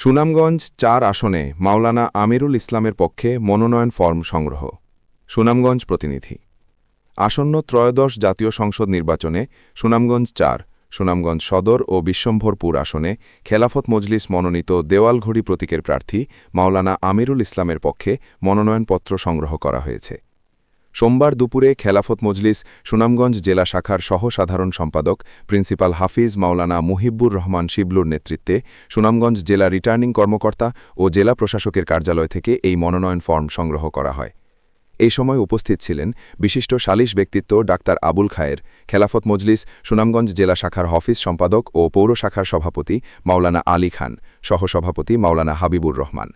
সুনামগঞ্জ ৪ আসনে মাওলানা আমিরুল ইসলামের পক্ষে মনোনয়ন ফরম সংগ্রহ। সুনামগঞ্জ প্রতিনিধি। আসন্ন ত্রয়োদশ জাতীয় সংসদ নির্বাচনে সুনামগঞ্জ ৪, সুনামগঞ্জ সদর ও বিশ্বম্ভরপুর আসনে খেলাফত মজলিস মনোনীত দেওয়ালঘড়ি প্রতীকের প্রার্থী মাওলানা আমিরুল ইসলামের পক্ষে মনোনয়নপত্র সংগ্রহ করা হয়েছে। সোমবার দুপুরে খেলাফত মজলিস সুনামগঞ্জ জেলা শাখার সহ-সাধারণ সম্পাদক প্রিন্সিপাল হাফিজ মাওলানা মুহিব্বুর রহমান শিবলুর নেতৃত্বে সুনামগঞ্জ জেলা রিটার্নিং কর্মকর্তা ও জেলা প্রশাসকের কার্যালয় থেকে এই মনোনয়ন ফরম সংগ্রহ করা হয়। এই সময় উপস্থিত ছিলেন বিশিষ্ট সালিশ ব্যক্তিত্ব ডাক্তার আবুল খায়ের, খেলাফত মজলিস সুনামগঞ্জ জেলা শাখার হফিজ সম্পাদক ও পৌর শাখার সভাপতি মাওলানা আলী খান, সহসভাপতি মাওলানা হাবিবুর রহমান,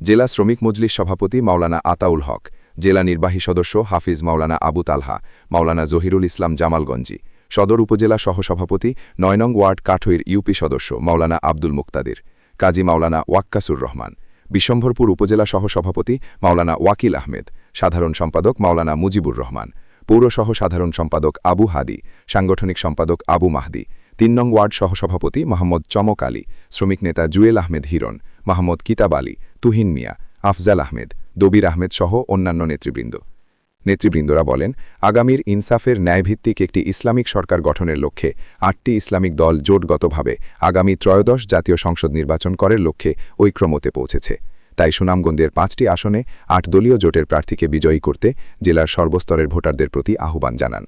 জেলা শ্রমিক মজলিস সভাপতি মাওলানা আতাউল হক, জেলা নির্বাহী সদস্য হাফিজ মাওলানা আবু তালহা, মাওলানা জহিরুল ইসলাম জামালগঞ্জি, সদর উপজেলা সহসভাপতি ৯ নং ওয়ার্ড কাঠইর ইউপি সদস্য মাওলানা আব্দুল মুক্তাদির, কাজী মাওলানা ওয়াক্কাসুর রহমান, বিশ্বম্ভরপুর উপজেলা সহসভাপতি মাওলানা ওয়াকিল আহমেদ, সাধারণ সম্পাদক মাওলানা মুজিবুর রহমান, পৌর সহ-সাধারণ সম্পাদক আবু হাদি, সাংগঠনিক সম্পাদক আবু মাহদি, ৩ নং ওয়ার্ড সহসভাপতি মোহাম্মদ চমক আলী, শ্রমিক নেতা জুয়েল আহমেদ হিরণ, মাহমুদ কিতাব আলী, তুহিন মিয়া, আফজাল আহমেদ, দবির আহমেদ সহ অন্যান্য নেতৃবৃন্দরা বলেন, আগামীর ইনসাফের ন্যায়ভিত্তিক একটি ইসলামিক সরকার গঠনের লক্ষ্যে ৮টি ইসলামিক দল জোটগতভাবে আগামী ত্রয়োদশ জাতীয় সংসদ নির্বাচন করার লক্ষ্যে ঐক্যমতে পৌঁছেছে। তাই সুনামগঞ্জের ৫টি আসনে ৮ দলীয় জোটের প্রার্থীকে বিজয়ী করতে জেলার সর্বস্তরের ভোটারদের প্রতি আহ্বান জানান।